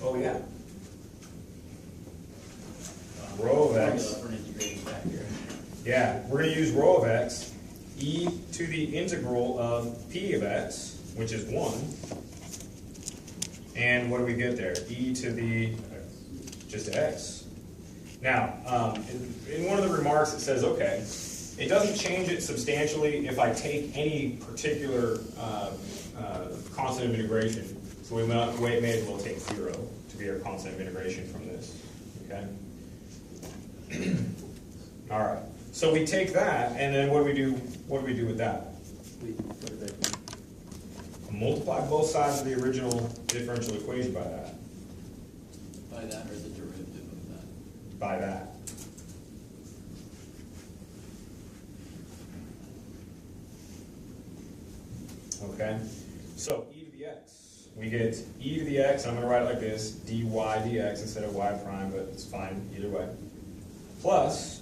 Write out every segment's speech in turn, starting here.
Oh, yeah. Rho of x. For an integrating factor. Yeah, we're going to use rho of x, e to the integral of p of x, which is 1. And what do we get there? E to the just x. Now, in one of the remarks it says, okay, it doesn't change it substantially if I take any particular constant of integration. So we may as well take 0 to be our constant of integration from this. Okay? All right. So we take that, and then what do we do? What do we do with that? We put it back in. Multiply both sides of the original differential equation by that. By that or the derivative of that? By that. Okay. So e to the x. We get e to the x. I'm going to write it like this: dy dx instead of y prime, but it's fine either way. Plus.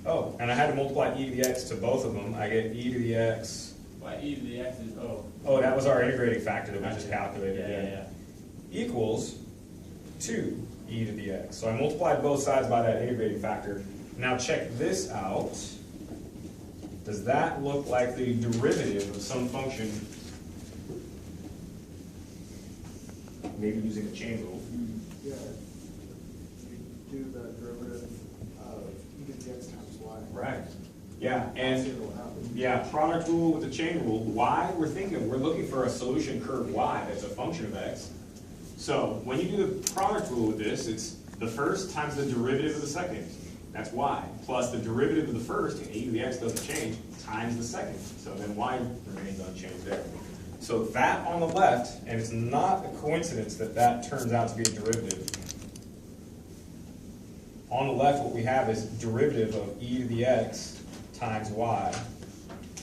Oh, and I had to multiply e to the x to both of them. I get e to the x. Why e to the x is Oh, that was our integrating factor that we just calculated. Yeah. Equals 2 e to the x. So I multiplied both sides by that integrating factor. Now check this out. Does that look like the derivative of some function? Maybe using a chain rule. Yeah, you do the derivative of e to the x times y. Right. Yeah, and See what will happen. yeah, product rule with the chain rule. Y, we're looking for a solution curve y that's a function of x. So when you do the product rule with this, it's the first times the derivative of the second. That's y. Plus the derivative of the first, e to the x doesn't change, times the second. So then y remains unchanged there. So that on the left, and it's not a coincidence that that turns out to be a derivative. On the left, what we have is derivative of e to the x times y.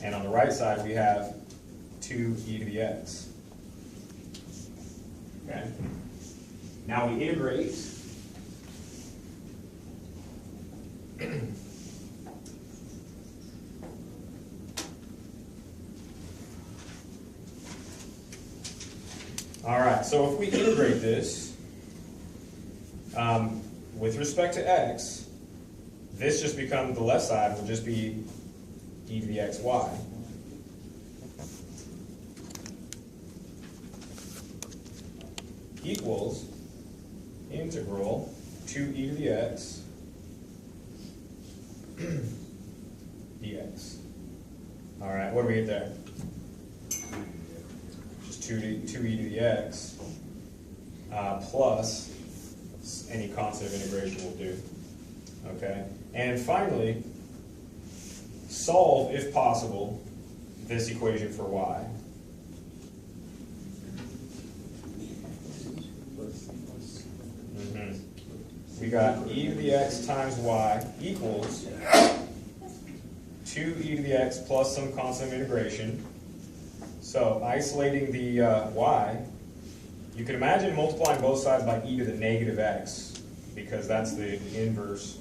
And on the right side, we have 2e to the x. Okay? Now we integrate. All right, so if we integrate this, with respect to x, this just becomes, the left side will just be e to the xy. Equals integral 2e to the x dx. All right, what do we get there? Just 2e to the x plus any constant of integration will do. Okay, and finally, solve, if possible, this equation for y. We got e to the x times y equals 2e to the x plus some constant of integration. So isolating the y, you can imagine multiplying both sides by e to the negative x, because that's the inverse.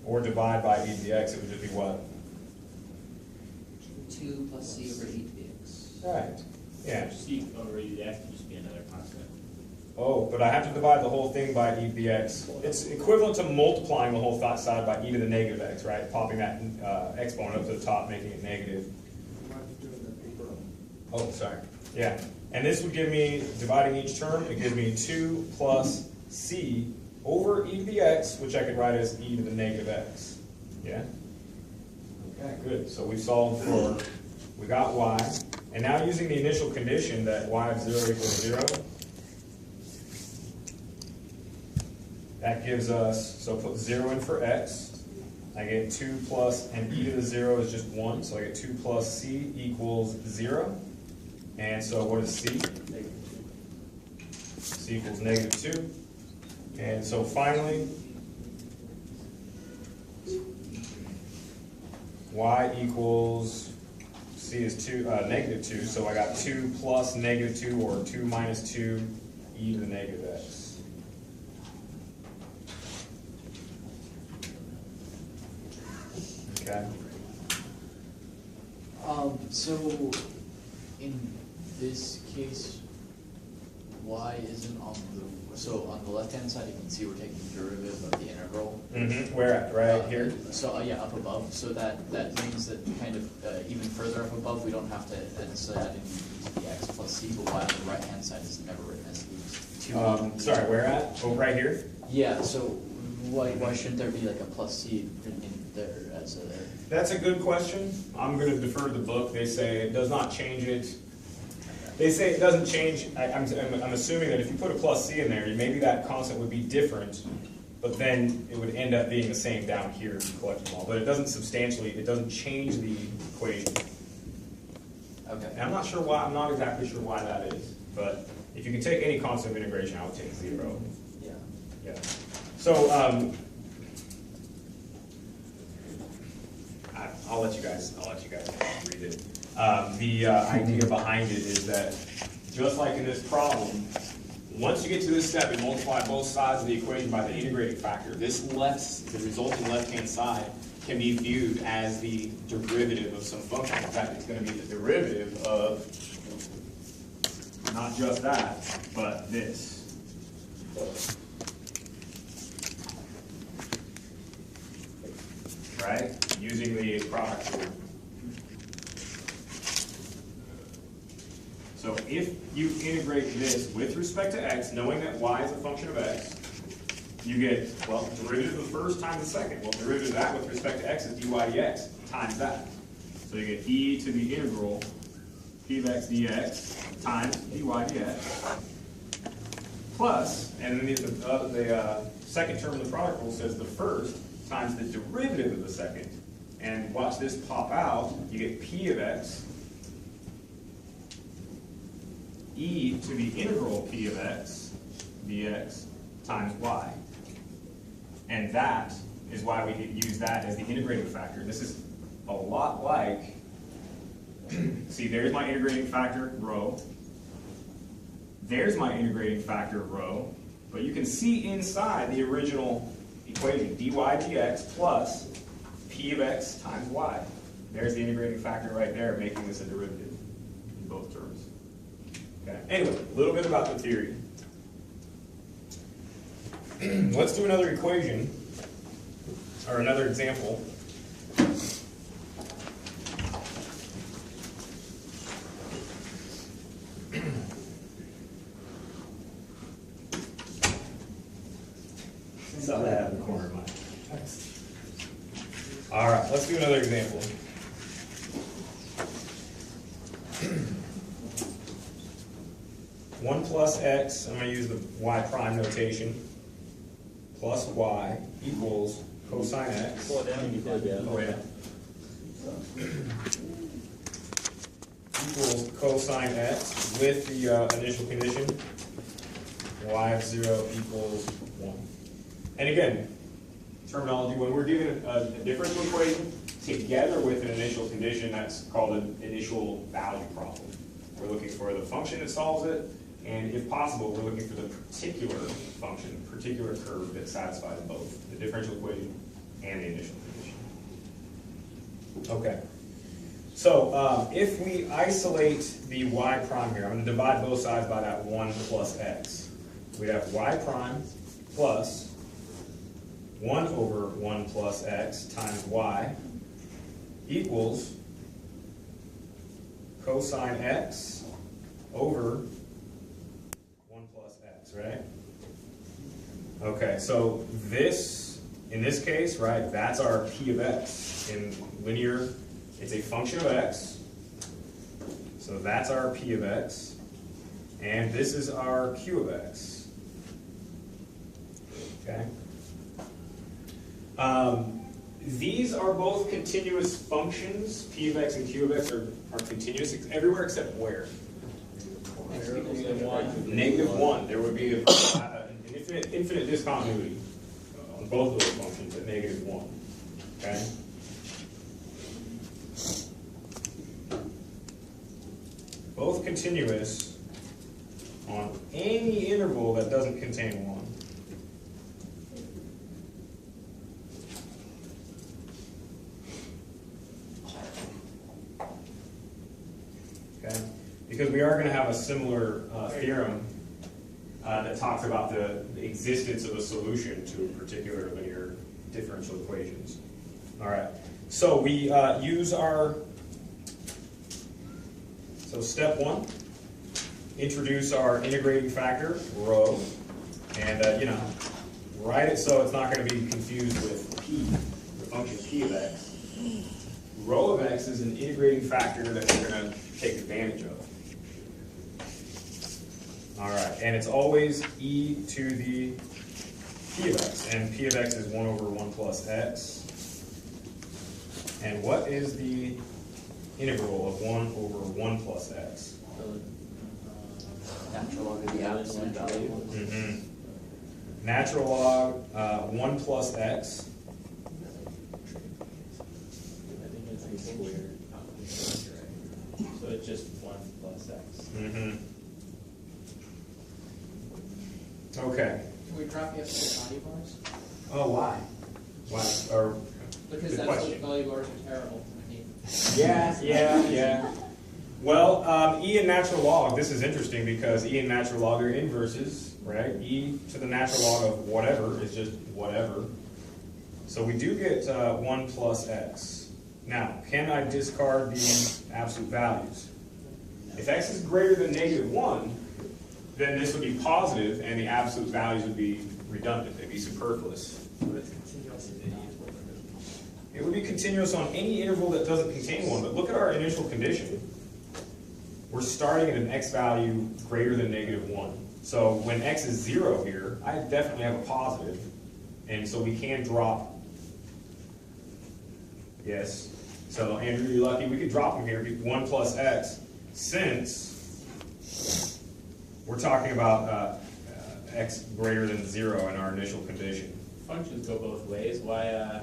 Or divide by e to the x, it would just be what? 2 plus c over e to the x. Right. Yeah. C over e to the x would just be another constant. Oh, but I have to divide the whole thing by e to the x. It's equivalent to multiplying the whole side by e to the negative x, right? Popping that exponent up to the top, making it negative. You might be doing the paper. Oh, sorry. Yeah. And this would give me, dividing each term, it gives me 2 plus c over e to the x, which I could write as e to the negative x. Yeah? Okay, good. So we solved for, we got y. And now using the initial condition that y of 0 equals 0, that gives us, so put 0 in for x. I get 2 plus, and e to the 0 is just 1, so I get 2 plus c equals 0. And so what is c? C equals negative 2. And so finally, y equals, c is negative 2, so I got 2 plus negative 2, or 2 minus 2, e to the negative x. Okay. So in this case, y isn't on the, so on the left-hand side, you can see we're taking the derivative of the integral. Where at? Right here? So, yeah, up above, so that means that kind of even further up above, we don't have to necessarily add in e to the x plus c, but y on the right-hand side is never written as e. Sorry, where at? Oh, right here? Yeah, so why shouldn't there be like a plus c in there as a... That's a good question. I'm going to defer to the book. They say it does not change it. They say it doesn't change. I'm assuming that if you put a plus c in there, maybe that constant would be different, but then it would end up being the same down here if you collect them all. But it doesn't it doesn't change the equation. Okay. And I'm not sure why, I'm not exactly sure why that is, but if you can take any constant of integration, I would take 0. Yeah. Yeah. So, I'll let you guys read it. The idea behind it is that, just like in this problem, once you get to this step and multiply both sides of the equation by the integrating factor, the resulting left-hand side can be viewed as the derivative of some function. In fact, it's going to be the derivative of not just that, but this. Right? Using the product rule. So if you integrate this with respect to x, knowing that y is a function of x, you get, well, derivative of the first times the second. Well, derivative of that with respect to x is dy dx times that. So you get e to the integral p of x dx times dy dx plus, and then the second term of the product rule says the first times the derivative of the second. And watch this pop out, you get p of x e to the integral p of x dx times y. And that is why we use that as the integrating factor. This is a lot like, see, there's my integrating factor, rho. There's my integrating factor, rho. But you can see inside the original equation, dy dx plus p of x times y. There's the integrating factor right there, making this a derivative in both terms. Okay. Anyway, a little bit about the theory. Let's do another equation, or another example. Saw that out of the corner of my eye. All right, let's do another example. One plus x, I'm going to use the y prime notation, plus y equals cosine x. Pull it down. Oh, yeah. Equals cosine x with the initial condition, y of 0 equals 1. And again, terminology, when we're doing a differential equation together with an initial condition, that's called an initial value problem. We're looking for the function that solves it, and if possible, we're looking for the particular function, particular curve that satisfies both the differential equation and the initial condition. Okay. So if we isolate the y prime here, I'm going to divide both sides by that 1 plus x. We have y prime plus 1 over 1 plus x times y equals cosine x over 1 plus x, right? Okay, so this, in this case, right, that's our p of x. In linear, it's a function of x. So that's our p of x. And this is our q of x. Okay? These are both continuous functions. P of x and q of x are continuous everywhere except where? -1. There would be an infinite discontinuity on both of those functions at -1. Okay? Both continuous on any interval that doesn't contain 1. Okay? Because we are going to have a similar theorem that talks about the existence of a solution to a particular linear differential equations. All right, so we use our, so step one, introduce our integrating factor, rho, and you know, write it so it's not going to be confused with p, the function p of x. Rho of x is an integrating factor that we're going to take advantage of. All right, and it's always e to the p of x, and p of x is 1 over 1 plus x. And what is the integral of 1 over 1 plus x? Natural log of the absolute value. Mm-hmm. Natural log 1 plus x. I think it's a squared. So it's just 1 plus x. Mm-hmm. Okay. Can we drop the value bars? Oh, why? Why? Or Because good that's question. what value bars are terrible. I mean, Yeah. Well, e and natural log, this is interesting because e and natural log are inverses, right? E to the natural log of whatever is just whatever. So we do get 1 plus x. Now, can I discard the absolute values? If x is greater than -1, then this would be positive and the absolute values would be redundant, they'd be superfluous. It would be continuous on any interval that doesn't contain one, but look at our initial condition. We're starting at an x value greater than -1. So when x is 0 here, I definitely have a positive, and so we can drop. Yes. So Andrew, you're lucky. We could drop them here, 1 plus x, since we're talking about x greater than 0 in our initial condition. Functions go both ways. Why,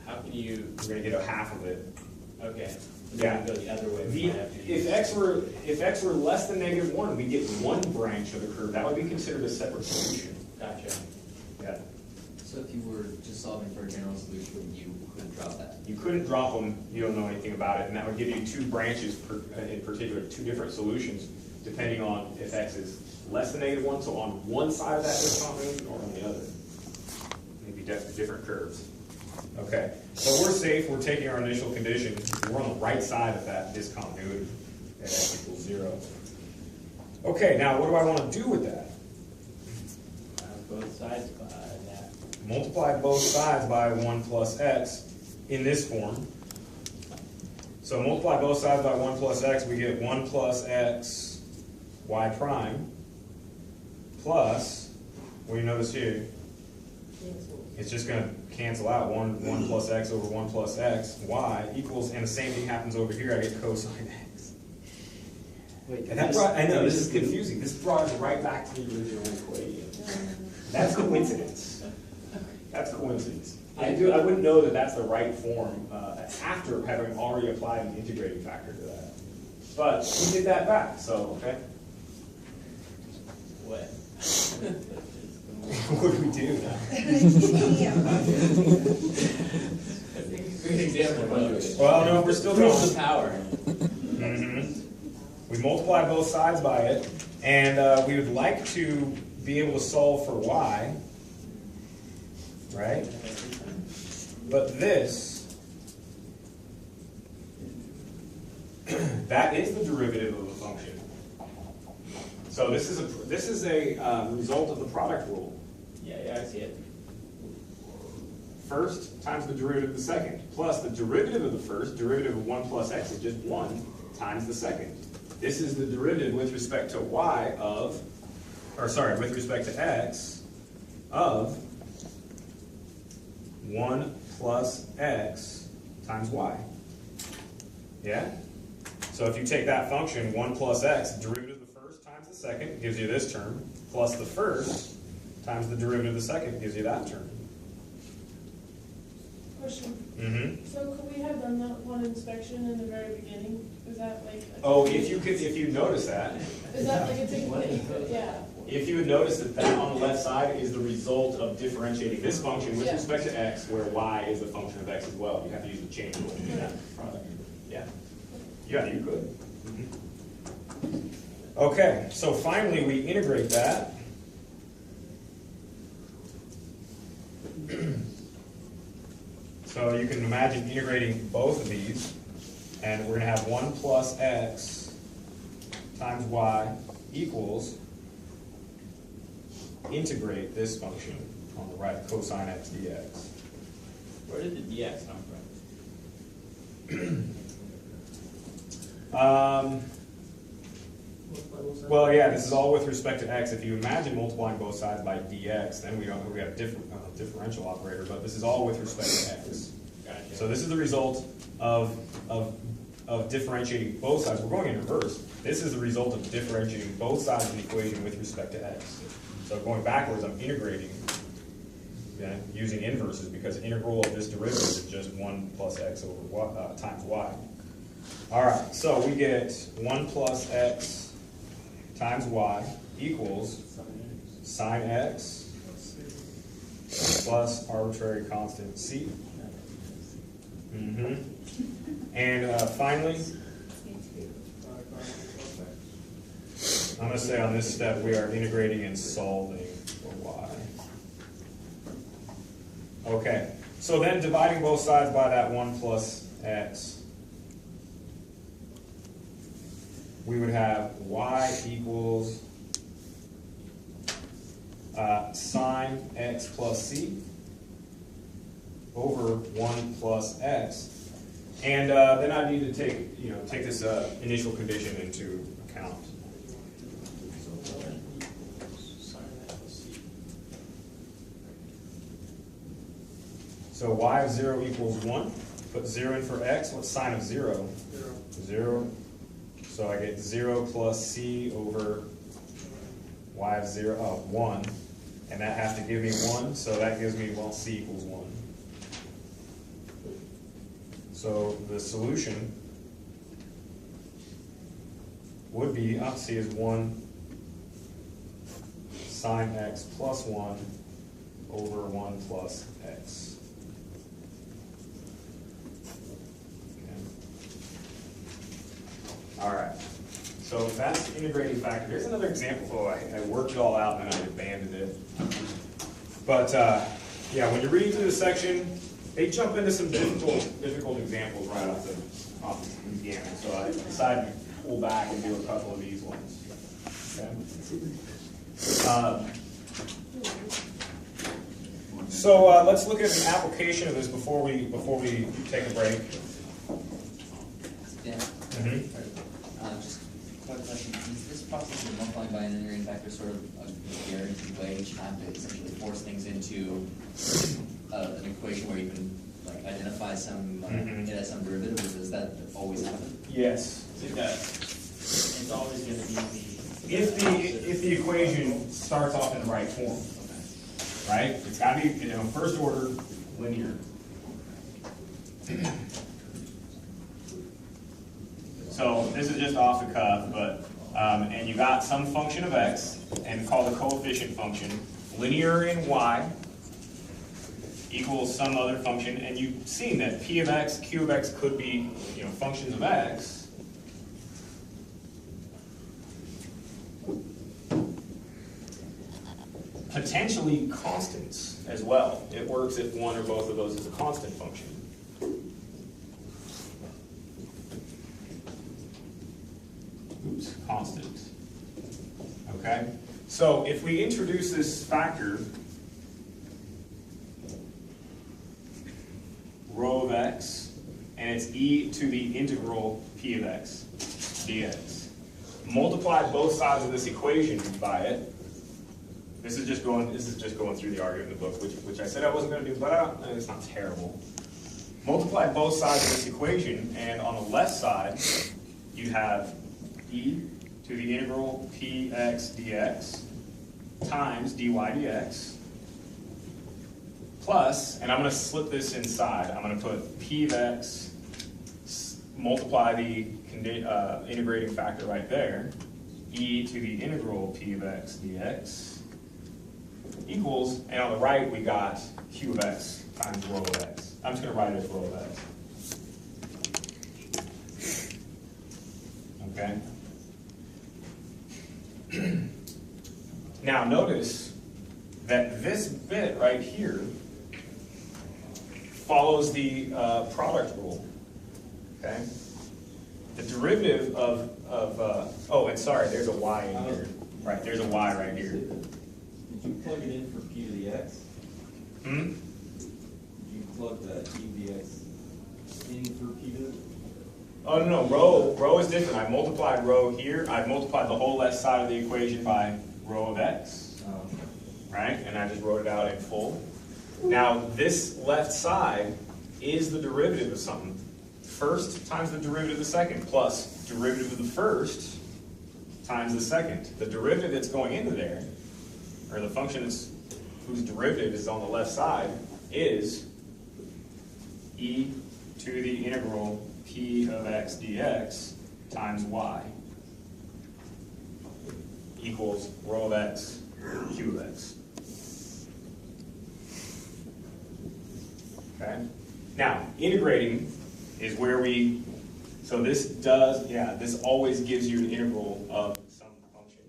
how can you, We're going to get a half of it. okay. Yeah. Go the other way. The, if x were less than -1, we get one branch of the curve. That would be considered a separate solution. Gotcha. Yeah. so if you were just solving for a general solution, you couldn't drop that. You couldn't drop them. You don't know anything about it, and that would give you two branches in particular, two different solutions, depending on if x is less than -1, so on one side of that discontinuity, or on the other. Maybe different curves. Okay, so we're safe. We're taking our initial condition. We're on the right side of that discontinuity at x equals 0. Okay, now what do I want to do with that? Both sides by that. Multiply both sides by 1 plus x in this form. So multiply both sides by 1 plus x, we get 1 plus x y prime plus, what do you notice here? It's just going to cancel out 1 plus x over 1 plus x, y equals, and the same thing happens over here, I get cosine x. Wait, And that brought, I know, this is confusing, this brought us right back to the original equation. That's coincidence. That's coincidence. I wouldn't know that that's the right form after having already applied an integrating factor to that. But we did that back, so, okay. What? What do we do now? Great example of it. Well, no, we're still Prove going. the power. Mhm. We multiply both sides by it, and we would like to be able to solve for y, right? But this, that is the derivative of a function. So this is a result of the product rule. Yeah, I see it. First times the derivative of the second, plus the derivative of the first, derivative of 1 plus x is just 1 times the second. This is the derivative with respect to y of, or sorry, with respect to x of 1 plus x times y. Yeah? So if you take that function, 1 plus x, derivative of the first times the second gives you this term, plus the first times the derivative of the second gives you that term. Question. Mm-hmm. So could we have done that one inspection in the very beginning? Is that like? Oh, if you notice that, Is that like a ticket that you could, yeah. if you would notice that on the left side is the result of differentiating this function with Yeah. respect to x, where y is a function of x as well. You have to use the chain rule to do that. Yeah. Yeah, you could. Okay, so finally we integrate that. So you can imagine integrating both of these, and we're gonna have 1 plus x times y equals, integrate this function on the right, cosine x dx. Where did the DX come from? Well, yeah, this is all with respect to x. If you imagine multiplying both sides by dx, then we have differential operator, but this is all with respect to x. Gotcha. So this is the result of differentiating both sides. We're going in reverse. This is the result of differentiating both sides of the equation with respect to x. So going backwards, I'm integrating, okay, using inverses, because integral of this derivative is just 1 plus x over y, times y. All right, so we get 1 plus x times y equals sine x plus arbitrary constant c. And finally, I'm going to say on this step we are integrating and solving for y. Okay, so then dividing both sides by that 1 plus x, we would have y equals sine x plus c over 1 plus x. And then I need to take this initial condition into account. So y of 0 equals 1. Put 0 in for x. What's sine of 0? 0. So I get 0 plus c over y of 0, 1. And that has to give me 1, so that gives me, well, c equals 1. So the solution would be, c is 1 sine x plus 1 over 1 plus x. All right, so that's the integrating factor. There's another example. Oh, I worked it all out and then I abandoned it. But yeah, when you're reading through the section, they jump into some difficult examples right off the beginning. So I decided to pull back and do a couple of these ones. Okay. So let's look at an application of this before we take a break. Dan, just a quick question. Is this process of multiplying by an integrating factor sort of a guaranteed way each time to essentially force things into an equation where you can like identify some get at some derivative, or does that always happen? Yes. It does. It's always going to be If the equation starts off in the right form, right? It's got to be first order linear. So this is just off the cuff, but and you got some function of x and call the coefficient function linear in y equals some other function, and you've seen that p of x, q of x could be functions of x. Potentially constants as well. It works if one or both of those is a constant function. Oops, constant. Okay? So if we introduce this factor, rho of x, and it's e to the integral p of x dx. Multiply both sides of this equation by it. This is just going through the argument in the book, which I said I wasn't going to do, but it's not terrible. Multiply both sides of this equation, and on the left side, you have e to the integral px dx times dy dx plus, and I'm going to slip this inside. I'm going to put p of x, multiply the integrating factor right there, e to the integral p of x dx equals, and on the right we got q of x times rho of x. I'm just going to write it as rho of x. Okay? Now notice that this bit right here follows the product rule, okay? The derivative of oh, and sorry, there's a y in here. Right, there's a y right here. Did you plug it in for p to the x? Hmm? Did you plug the p to the x in for p to the? Oh, no, rho is different. I multiplied rho here. I multiplied the whole left side of the equation by rho of x, right? And I just wrote it out in full. Now, this left side is the derivative of something. First times the derivative of the second plus derivative of the first times the second. The derivative that's going into there, or the function whose derivative is on the left side, is e to the integral p of x dx times y equals rho of x q of x. Okay? Now, integrating is where so this always gives you an integral of some function.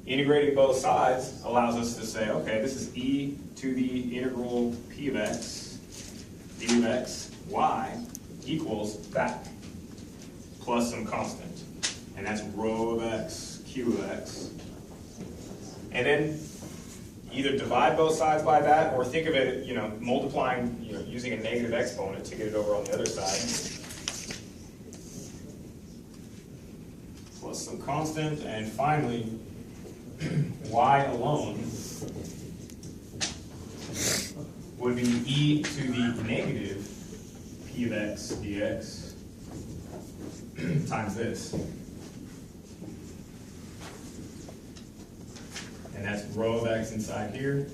Integrating both sides allows us to say, okay, this is e to the integral p of x d of x y equals that, plus some constant. And that's rho of x, q of x. And then either divide both sides by that, or think of it, multiplying, using a negative exponent to get it over on the other side. Plus some constant, and finally, y alone would be e to the negative p of x dx times this. And that's rho of x inside here,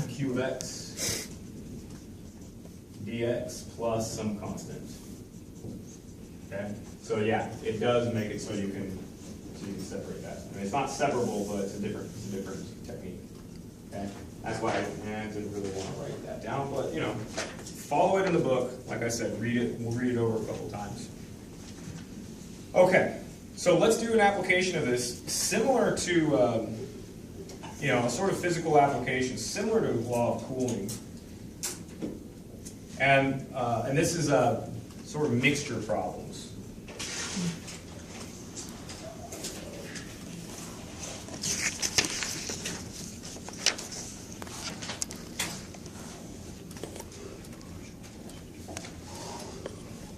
q of x dx plus some constant. Okay? So yeah, it does make it so you can separate that. I mean, it's not separable, but it's a different technique. Okay? That's why I didn't really want to write that down, but follow it in the book. Like I said, read it. We'll read it over a couple times. Okay, so let's do an application of this similar to, a sort of physical application, similar to law of cooling. And this is a sort of mixture problems.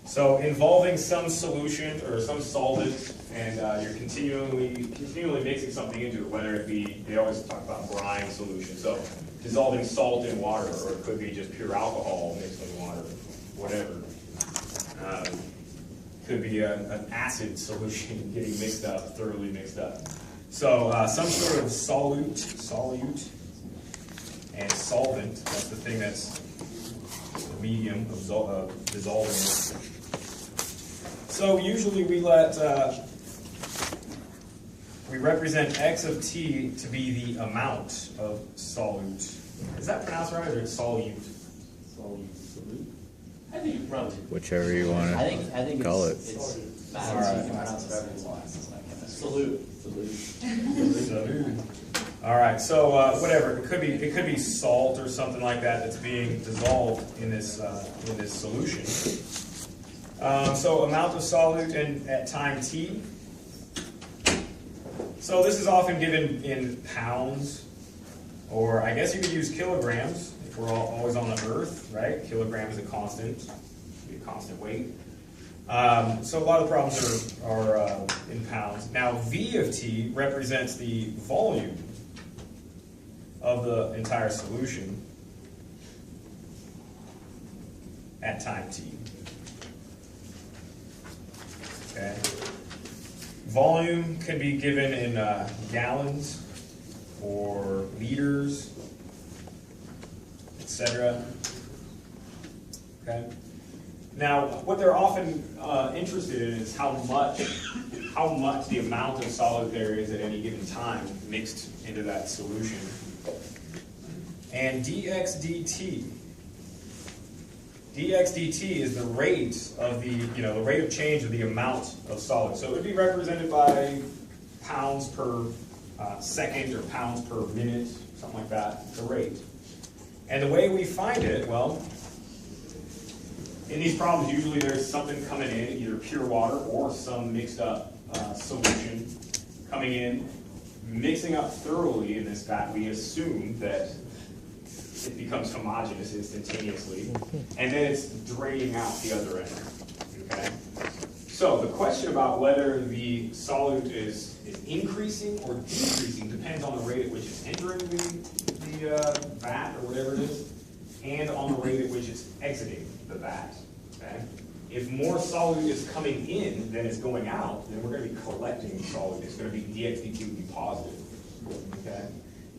So involving some solution or some solvent, and you're continually mixing something into it, whether it be, they always talk about brine solution, so dissolving salt in water, or it could be just pure alcohol mixed in water, whatever. Could be an acid solution getting mixed up, thoroughly mixed up. So some sort of solute, and solvent, that's the thing that's the medium of dissolving it. So usually we represent x of t to be the amount of solute. Is that pronounced right, or is it solute? Solute. I think you probably. Whichever you want I think to call it. it's matters, you can pronounce it however you want, it's not chemistry. Salute. All right, so whatever, it could be salt or something like that that's being dissolved in this solution. So amount of solute at time t. So this is often given in pounds, or I guess you could use kilograms if we're always on the Earth, right? Kilogram is a constant, be a constant weight. So a lot of the problems are in pounds. Now V of t represents the volume of the entire solution at time t. Okay. Volume can be given in gallons or liters, etc. Okay. Now, what they're often interested in is how much the amount of solid there is at any given time mixed into that solution. And dx dt is the rate of the rate of change of the amount of solid. So it would be represented by pounds per second or pounds per minute, something like that, the rate. And the way we find it, well, in these problems, usually there's something coming in, either pure water or some mixed up solution coming in, mixing up thoroughly in this vat. We assume that it becomes homogeneous instantaneously, and then it's draining out the other end, okay? So the question about whether the solute is increasing or decreasing depends on the rate at which it's entering the vat, or whatever it is, and on the rate at which it's exiting the vat, okay? If more solute is coming in than is going out, then we're going to be collecting solute. It's going to be dx dt would be positive, okay?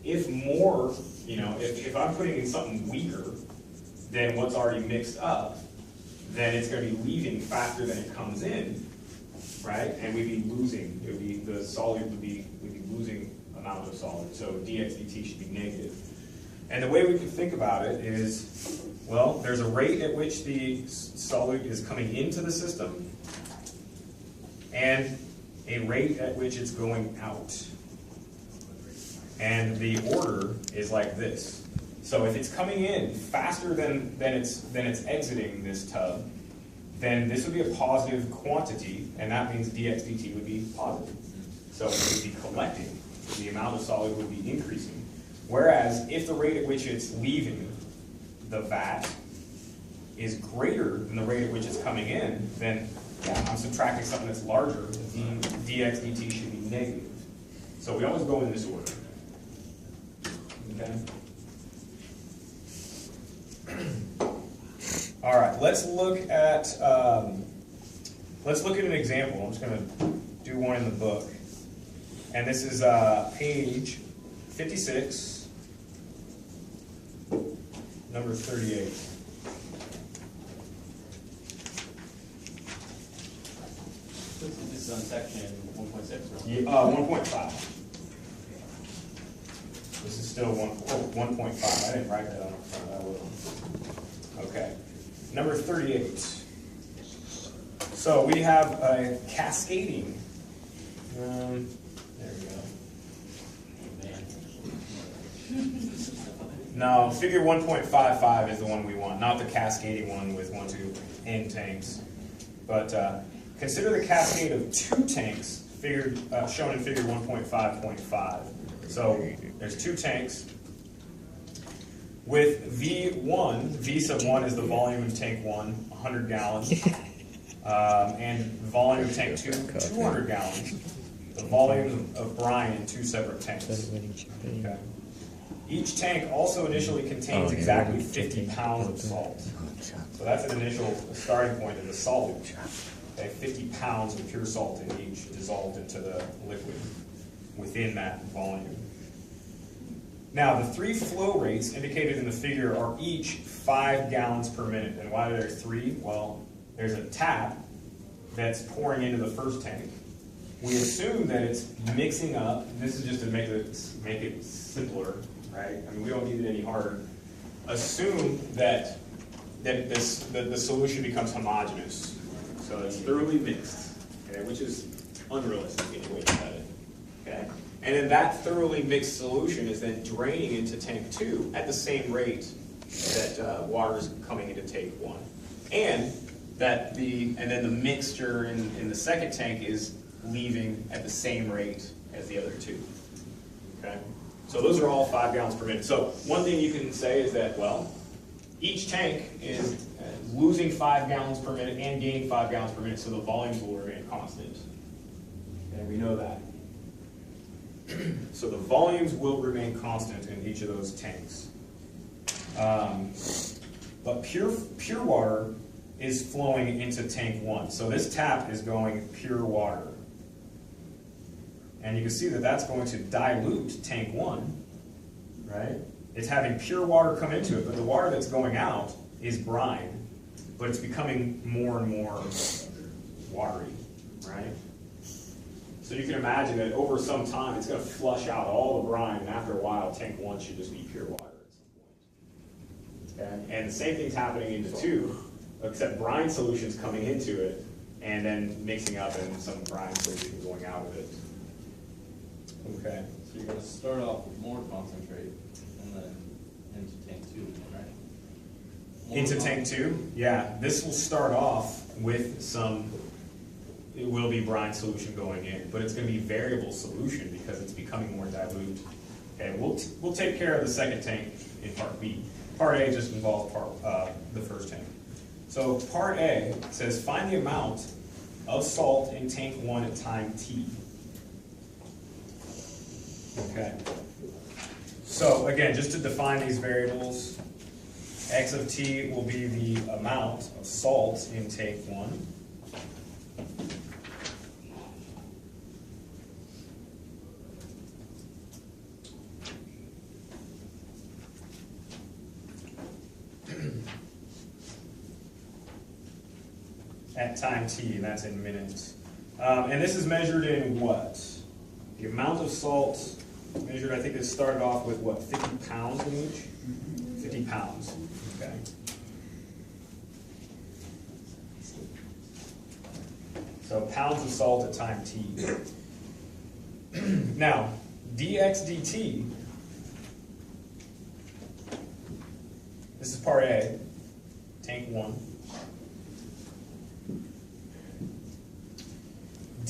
If more, if I'm putting in something weaker than what's already mixed up, then it's going to be leaving faster than it comes in, right? And we'd be losing. The solute would be losing amount of solid. So dx dt should be negative. And the way we can think about it is, well, there's a rate at which the solute is coming into the system, and a rate at which it's going out. And the order is like this. So if it's coming in faster than it's exiting this tub, then this would be a positive quantity, and that means dx dt would be positive. So it would be collecting. The amount of solid would be increasing. Whereas if the rate at which it's leaving the vat is greater than the rate at which it's coming in, then I'm subtracting something that's larger. Dx dt should be negative. So we always go in this order. Okay. All right. Let's look at an example. I'm just going to do one in the book, and this is page 56, number 38. This is on section 1.6, right? Yeah, 1.5. This is still 1.5. I didn't write that on the front. I will. Okay. Number 38. So we have a cascading. There we go. No, figure 1.55 is the one we want, not the cascading one with 1, 2 N tanks. But consider the cascade of 2 tanks shown in figure 1.5.5. So there's 2 tanks. With V1, V sub 1 is the volume of tank 1, 100 gallons. And volume of tank 2, 200 gallons. The volume of brine, 2 separate tanks. Okay. Each tank also initially contains exactly 50 pounds of salt. So that's an initial starting point of the solute. Okay, 50 pounds of pure salt in each dissolved into the liquid within that volume. Now, the 3 flow rates indicated in the figure are each 5 gallons per minute. And why are there 3? Well, there's a tap that's pouring into the first tank. We assume that it's mixing up. This is just to make it simpler, right? I mean, we don't need it any harder. Assume that the solution becomes homogeneous. So it's thoroughly mixed, okay, which is unrealistic anyway to cut it. Okay? And then that thoroughly mixed solution is then draining into tank 2 at the same rate that water is coming into tank 1. And then the mixture in the second tank is leaving at the same rate as the other 2. Okay? So those are all 5 gallons per minute. So one thing you can say is that, well, each tank is losing 5 gallons per minute and gaining 5 gallons per minute, so the volumes will remain constant. Okay, we know that. So the volumes will remain constant in each of those tanks. But pure water is flowing into tank 1. So this tap is going pure water. And you can see that that's going to dilute tank 1, right? It's having pure water come into it, but the water that's going out is brine, but it's becoming more and more watery, right? So you can imagine that over some time, it's going to flush out all the brine, and after a while, tank 1 should just be pure water at some point. Okay? And the same thing's happening into 2, except brine solution's coming into it, and then mixing up and some brine solution going out of it. Okay. So you're gonna start off with more concentrate and then into tank two, right? More Into tank concentrate. 2, yeah, this will start off with some, it will be brine solution going in, but it's gonna be variable solution because it's becoming more dilute. Okay, we'll take care of the second tank in part B. Part A just involves the first tank. So part A says find the amount of salt in tank 1 at time t. Okay. So again, just to define these variables, x of t will be the amount of salt in tank 1. At time t, and that's in minutes. And this is measured in what? The amount of salt measured, I think it started off with what, 50 pounds in each? 50 pounds, okay. So pounds of salt at time t. Now, dx dt, this is part A, tank 1.